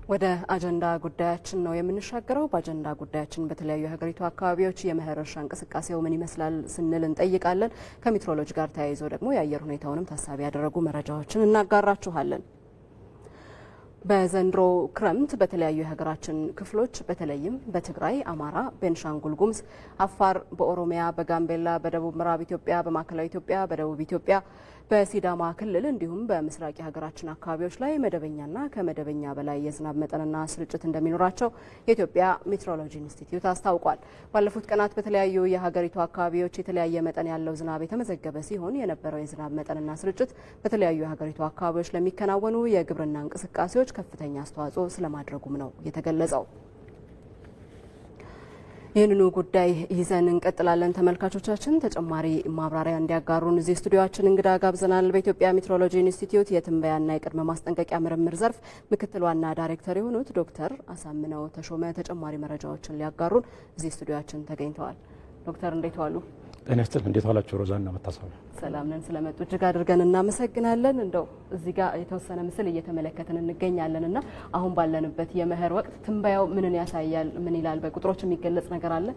ወደ አጀንዳ ጉዳያችን ነው የምንሻገረው። በአጀንዳ ጉዳያችን በተለያዩ የሀገሪቱ አካባቢዎች የመኸር እርሻ እንቅስቃሴው ምን ይመስላል ስንል እንጠይቃለን። ከሜትሮሎጂ ጋር ተያይዞ ደግሞ የአየር ሁኔታውንም ታሳቢ ያደረጉ መረጃዎችን እናጋራችኋለን። በዘንድሮ ክረምት በተለያዩ የሀገራችን ክፍሎች በተለይም በትግራይ፣ አማራ፣ ቤንሻንጉል ጉሙዝ፣ አፋር፣ በኦሮሚያ፣ በጋምቤላ፣ በደቡብ ምዕራብ ኢትዮጵያ፣ በማዕከላዊ ኢትዮጵያ፣ በደቡብ ኢትዮጵያ፣ በሲዳማ ክልል እንዲሁም በምስራቅ የሀገራችን አካባቢዎች ላይ መደበኛና ከመደበኛ በላይ የዝናብ መጠንና ስርጭት እንደሚኖራቸው የኢትዮጵያ ሜትሮሎጂ ኢንስቲትዩት አስታውቋል። ባለፉት ቀናት በተለያዩ የሀገሪቱ አካባቢዎች የተለያየ መጠን ያለው ዝናብ የተመዘገበ ሲሆን የነበረው የዝናብ መጠንና ስርጭት በተለያዩ የሀገሪቱ አካባቢዎች ለሚከናወኑ የግብርና እንቅስቃሴዎች ከፍተኛ አስተዋጽኦ ስለማድረጉም ነው የተገለጸው። ይህንኑ ጉዳይ ይዘን እንቀጥላለን። ተመልካቾቻችን ተጨማሪ ማብራሪያ እንዲያጋሩን እዚህ ስቱዲዮአችን እንግዳ ጋብዘናል። በኢትዮጵያ ሜትሮሎጂ ኢንስቲትዩት የትንበያና የቅድመ ማስጠንቀቂያ ምርምር ዘርፍ ምክትል ዋና ዳይሬክተር የሆኑት ዶክተር አሳምነው ተሾመ ተጨማሪ መረጃዎችን ሊያጋሩን እዚህ ስቱዲዮአችን ተገኝተዋል። ዶክተር እንዴት ዋሉ? ጤና ይስጥልኝ። እንዴት ዋላችሁ? ሮዛና መታሰቢያ ሰላም ነን። ስለመጡ እጅግ አድርገን እናመሰግናለን። እንደው እዚህ ጋር የተወሰነ ምስል እየተመለከትን እንገኛለንና አሁን ባለንበት የመኸር ወቅት ትንበያው ምንን ያሳያል? ምን ይላል? በቁጥሮች የሚገለጽ ነገር አለ?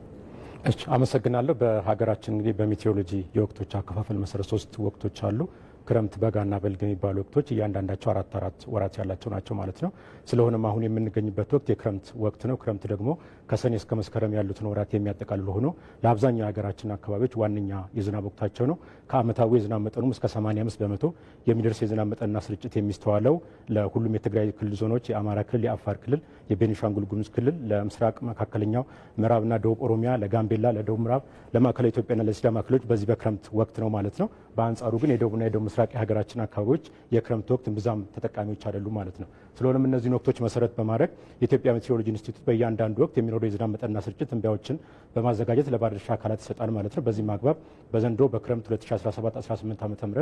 እሺ፣ አመሰግናለሁ። በሀገራችን እንግዲህ በሜትሮሎጂ የወቅቶች አከፋፈል መሰረት 3 ወቅቶች አሉ። ክረምት፣ በጋና በልግ የሚባሉ ወቅቶች እያንዳንዳቸው 4 ወራት ያላቸው ናቸው ማለት ነው። ስለሆነም አሁን የምንገኝበት ወቅት የክረምት ወቅት ነው። ክረምት ደግሞ ከሰኔ እስከ መስከረም ያሉትን ወራት የሚያጠቃልል ሆኖ ለአብዛኛው የሀገራችን አካባቢዎች ዋነኛ የዝናብ ወቅታቸው ነው። ከዓመታዊ የዝናብ መጠኑም እስከ 85 በመቶ የሚደርስ የዝናብ መጠንና ስርጭት የሚስተዋለው ለሁሉም የትግራይ ክልል ዞኖች፣ የአማራ ክልል፣ የአፋር ክልል፣ የቤኒሻንጉል ጉሙዝ ክልል፣ ለምስራቅ መካከለኛው ምዕራብና ደቡብ ኦሮሚያ፣ ለጋምቤላ፣ ለደቡብ ምዕራብ፣ ለማዕከላዊ ኢትዮጵያና ለሲዳማ ክልሎች በዚህ በክረምት ወቅት ነው ማለት ነው። በአንጻሩ ግን የደቡብና የደቡብ ምስራቅ የሀገራችን አካባቢዎች የክረምት ወቅት ብዛም ተጠቃሚዎች አይደሉም ማለት ነው። ስለሆነም እነዚህን ወቅቶች መሰረት በማድረግ የኢትዮጵያ ሜትሮሎጂ ኢንስቲትዩት በእያንዳንዱ ወቅት የሚኖረው የዝናብ መጠንና ስርጭት ትንበያዎችን በማዘጋጀት ለባለድርሻ አካላት ይሰጣል ማለት ነው። በዚህም አግባብ በዘንድሮ በክረምት 2017-18 ዓ.ም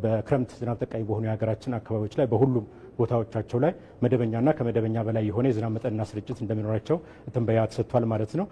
በክረምት ዝናብ ተጠቃሚ በሆኑ የሀገራችን አካባቢዎች ላይ በሁሉም ቦታዎቻቸው ላይ መደበኛና ከመደበኛ በላይ የሆነ የዝናብ መጠንና ስርጭት እንደሚኖራቸው ትንበያ ተሰጥቷል ማለት ነው።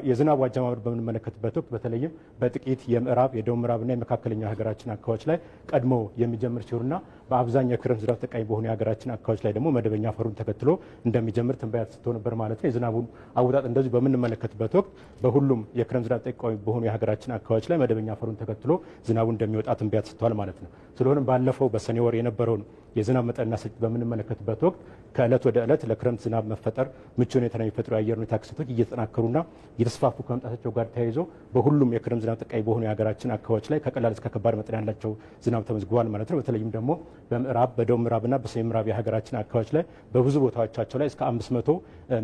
የዝናብ አጀማመር በምንመለከትበት ወቅት በተለይም በጥቂት የምዕራብ፣ የደቡብ ምዕራብና የመካከለኛ ሀገራችን አካባቢዎች ላይ ቀድሞ የሚጀምር ሲሆንና በአብዛኛው የክረምት ዝናብ ተጠቃሚ በሆኑ የሀገራችን አካባቢዎች ላይ ደግሞ መደበኛ አፈሩን ተከትሎ እንደሚጀምር ትንበያ ተሰጥቶ ነበር ማለት ነው። የዝናቡን አወጣጥ እንደዚሁ በምንመለከትበት ወቅት በሁሉም የክረምት ዝናብ ተጠቃሚ በሆኑ የሀገራችን አካባቢዎች ላይ መደበኛ አፈሩን ተከትሎ ዝናቡ እንደሚወጣ ትንበያ ተሰጥቷል ማለት ነው። ስለሆነም ባለፈው በሰኔ ወር የነበረውን የዝናብ መጠንና ስርጭት በምንመለከትበት ወቅት ከእለት ወደ እለት ለክረምት ዝናብ መፈጠር ምቹ ሁኔታ የሚፈጥሩ የአየር ሁኔታ ክስተቶች እየተጠናከሩና እየተስፋፉ ከመምጣታቸው ጋር ተያይዞ በሁሉም የክረምት ዝናብ ተጠቃሚ በሆኑ የሀገራችን አካባቢዎች ላይ ከቀላል እስከ ከባድ መጠን ያላቸው ዝናብ ተመዝግቧል ማለት ነው። በተለይም ደግሞ በምዕራብ፣ በደቡብ ምዕራብና በሰሜን ምዕራብ የሀገራችን አካባቢዎች ላይ በብዙ ቦታዎቻቸው ላይ እስከ 500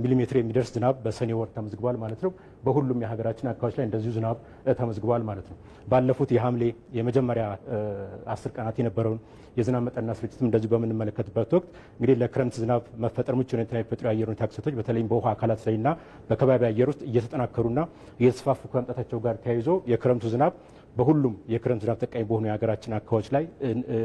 ሚሊ ሜትር የሚደርስ ዝናብ በሰኔ ወር ተመዝግቧል ማለት ነው። በሁሉም የሀገራችን አካባቢዎች ላይ እንደዚሁ ዝናብ ተመዝግቧል ማለት ነው። ባለፉት የሐምሌ የመጀመሪያ 10 ቀናት የነበረውን የዝናብ መጠንና ስርጭትም እንደዚሁ በምንመለከትበት ወቅት እንግዲህ ለክረምት ዝናብ መፈጠር ምቹ ሁኔታ የሚፈጥሩ የአየር ሁኔታ ክስተቶች በተለይም በውሃ አካላት ላይና በከባቢ አየር ውስጥ እየተጠናከሩና እየተስፋፉ ከመምጣታቸው ጋር ተያይዞ የክረምቱ ዝናብ በሁሉም የክረምት ዝናብ ተጠቃሚ በሆኑ የሀገራችን አካባቢዎች ላይ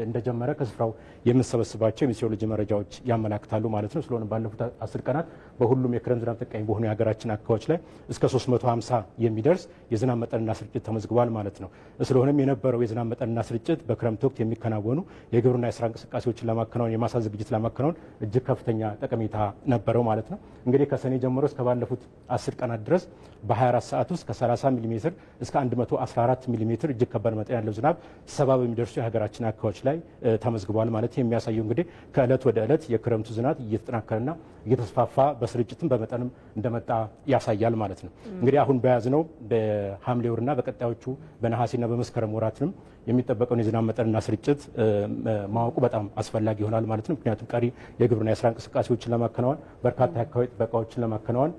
እንደጀመረ ከስፍራው የምንሰበስባቸው የሜትሮሎጂ መረጃዎች ያመላክታሉ ማለት ነው። ስለሆነ ባለፉት 10 ቀናት በሁሉም የክረምት ዝናብ ተጠቃሚ በሆኑ የሀገራችን አካባቢዎች ላይ እስከ 350 የሚደርስ የዝናብ መጠንና ስርጭት ተመዝግቧል ማለት ነው። ስለሆነም የነበረው የዝናብ መጠንና ስርጭት በክረምት ወቅት የሚከናወኑ የግብርና የስራ እንቅስቃሴዎችን ለማከናወን የማሳ ዝግጅት ለማከናወን እጅግ ከፍተኛ ጠቀሜታ ነበረው ማለት ነው። እንግዲህ ከሰኔ ጀምሮ እስከ ባለፉት 10 ቀናት ድረስ በ24 ሰዓት ውስጥ ከ30 ሚሊ ሜትር እስከ 114 ሚሊ ሜትር እጅግ ከባድ መጠን ያለው ዝናብ 70 በሚደርሱ የሀገራችን አካባቢዎች ላይ ተመዝግቧል ማለት የሚያሳየው እንግዲህ ከእለት ወደ እለት የክረምቱ ዝናብ እየተጠናከረና እየተስፋፋ በስርጭትም በመጠንም እንደመጣ ያሳያል ማለት ነው። እንግዲህ አሁን በያዝነው በሐምሌ ወርና በቀጣዮቹ በነሐሴና በመስከረም ወራትንም የሚጠበቀውን የዝናብ መጠንና ስርጭት ማወቁ በጣም አስፈላጊ ይሆናል ማለት ነው። ምክንያቱም ቀሪ የግብርና የስራ እንቅስቃሴዎችን ለማከናወን በርካታ የአካባቢ ጥበቃዎችን ለማከናወን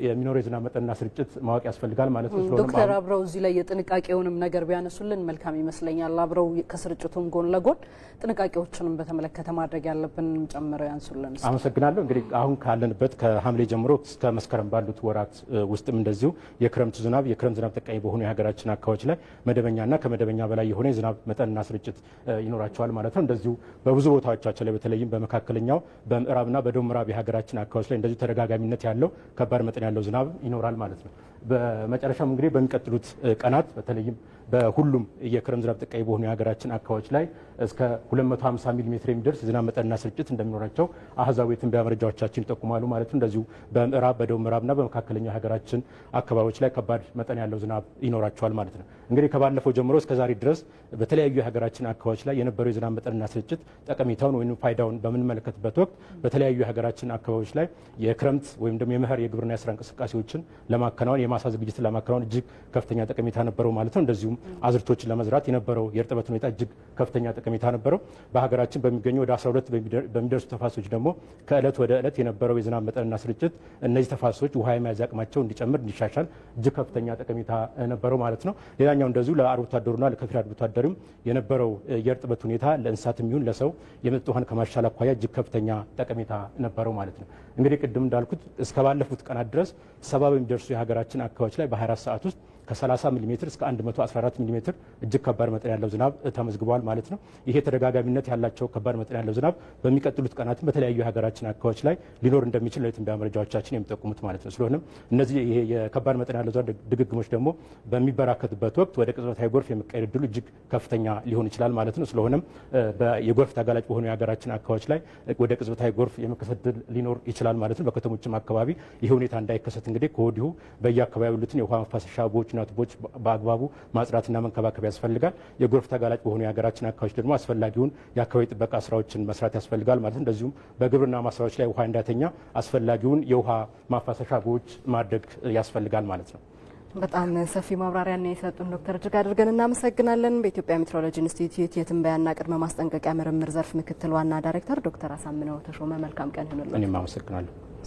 የሚኖረው የዝናብ መጠንና ስርጭት ማወቅ ያስፈልጋል ማለት ነው። ዶክተር አብረው እዚህ ላይ የጥንቃቄውንም ነገር ቢያነሱልን መልካም ይመስለኛል። አብረው ከስርጭቱም ጎን ለጎን ጥንቃቄዎችንም በተመለከተ ማድረግ ያለብንም ጨምረው ያንሱልን። አመሰግናለሁ። እንግዲህ አሁን ካለንበት ከሐምሌ ጀምሮ እስከ መስከረም ባሉት ወራት ውስጥም እንደዚሁ የክረምት ዝናብ ተጠቃሚ በሆኑ የሀገራችን አካባቢዎች ላይ መደበኛና ከመደበኛ በላይ የሆነ የዝናብ መጠንና ስርጭት ይኖራቸዋል ማለት ነው። እንደዚሁ በብዙ ቦታዎቻቸው ላይ በተለይም በመካከለኛው በምዕራብና በደቡብ ምዕራብ የሀገራችን አካባቢዎች ላይ እንደዚሁ ተደጋጋሚነት ያለው ከባድ መጠን ያለው ዝናብ ይኖራል ማለት ነው። በመጨረሻም እንግዲህ በሚቀጥሉት ቀናት በተለይም በሁሉም የክረምት ዝናብ ጠቃሚ በሆኑ የሀገራችን አካባቢዎች ላይ እስከ 250 ሚሊ ሜትር የሚደርስ ዝናብ መጠንና ስርጭት እንደሚኖራቸው አህዛዊ የትንበያ መረጃዎቻችን ይጠቁማሉ ማለት ነው። እንደዚሁ በምዕራብ በደቡብ ምዕራብና በመካከለኛው የሀገራችን አካባቢዎች ላይ ከባድ መጠን ያለው ዝናብ ይኖራቸዋል ማለት ነው። እንግዲህ ከባለፈው ጀምሮ እስከ ዛሬ ድረስ በተለያዩ የሀገራችን አካባቢዎች ላይ የነበረው የዝናብ መጠንና ስርጭት ጠቀሜታውን ወይም ፋይዳውን በምንመለከትበት ወቅት በተለያዩ የሀገራችን አካባቢዎች ላይ የክረምት ወይም ደግሞ የመኸር የግብርና የስራ እንቅስቃሴዎችን ለማከናወን የማሳ ዝግጅትን ለማከናወን እጅግ ከፍተኛ ጠቀሜታ ነበረው ማለት ነው። እንደዚሁም አዝርቶችን ለመዝራት የነበረው የእርጥበት ሁኔታ እጅግ ከፍተኛ ጠቀሜታ ነበረው። በሀገራችን በሚገኙ ወደ 12 በሚደርሱ ተፋሰሶች ደግሞ ከእለት ወደ እለት የነበረው የዝናብ መጠንና ስርጭት እነዚህ ተፋሰሶች ውሃ የመያዝ አቅማቸው እንዲጨምር እንዲሻሻል እጅግ ከፍተኛ ጠቀሜታ ነበረው ማለት ነው። ሌላኛው እንደዚሁ ለአርብቶ አደሩና ለከፊል አርብቶ አደሩም የነበረው የእርጥበት ሁኔታ ለእንስሳትም ይሁን ለሰው የመጠጥ ውሃን ከማሻሻል አኳያ እጅግ ከፍተኛ ጠቀሜታ ነበረው ማለት ነው። እንግዲህ ቅድም እንዳልኩት እስከ ባለፉት ቀናት ድረስ 70 በሚደርሱ የሀገራችን አካባቢዎች ላይ በ24 ሰዓት ውስጥ ከ30 ሚሊ ሜትር እስከ 114 ሚሊ ሜትር እጅግ ከባድ መጠን ያለው ዝናብ ተመዝግቧል ማለት ነው። ይሄ ተደጋጋሚነት ያላቸው ከባድ መጠን ያለው ዝናብ በሚቀጥሉት ቀናትም በተለያዩ የሀገራችን አካባቢዎች ላይ ሊኖር እንደሚችል የትንበያ መረጃዎቻችን የሚጠቁሙት ማለት ነው። ስለሆነም እነዚህ ይሄ የከባድ መጠን ያለው ዝናብ ድግግሞች ደግሞ በሚበራከቱበት ወቅት ወደ ቅጽበታዊ ጎርፍ የመቀየር ዕድሉ እጅግ ከፍተኛ ሊሆን ይችላል ማለት ነው። ስለሆነም የጎርፍ ተጋላጭ በሆኑ የሀገራችን አካባቢዎች ላይ ወደ ቅጽበታዊ ጎርፍ የመከሰት ዕድል ሊኖር ይችላል ማለት ነው። በከተሞችም አካባቢ ይህ ሁኔታ እንዳይከሰት እንግዲህ ከወዲሁ በየአካባቢው ያሉትን የውሃ መፋሰሻ ቦዮችና ቱቦች በአግባቡ ማጽዳትና መንከባከብ ያስፈልጋል። የጎርፍ ተጋላጭ በሆኑ የሀገራችን አካባቢዎች ደግሞ አስፈላጊውን የአካባቢ ጥበቃ ስራዎችን መስራት ያስፈልጋል ማለት ነው። እንደዚሁም በግብርና ማሳዎች ላይ ውሃ እንዳይተኛ አስፈላጊውን የውሃ ማፋሰሻ ቦዮች ማድረግ ያስፈልጋል ማለት ነው። በጣም ሰፊ ማብራሪያ ነው የሰጡን ዶክተር እጅግ አድርገን እናመሰግናለን። በኢትዮጵያ ሜትሮሎጂ ኢንስቲትዩት የትንበያና ቅድመ ማስጠንቀቂያ ምርምር ዘርፍ ምክትል ዋና ዳይሬክተር ዶክተር አሳምነው ተሾመ መልካም ቀን ይሁንልዎት። እኔም አመሰግናለሁ።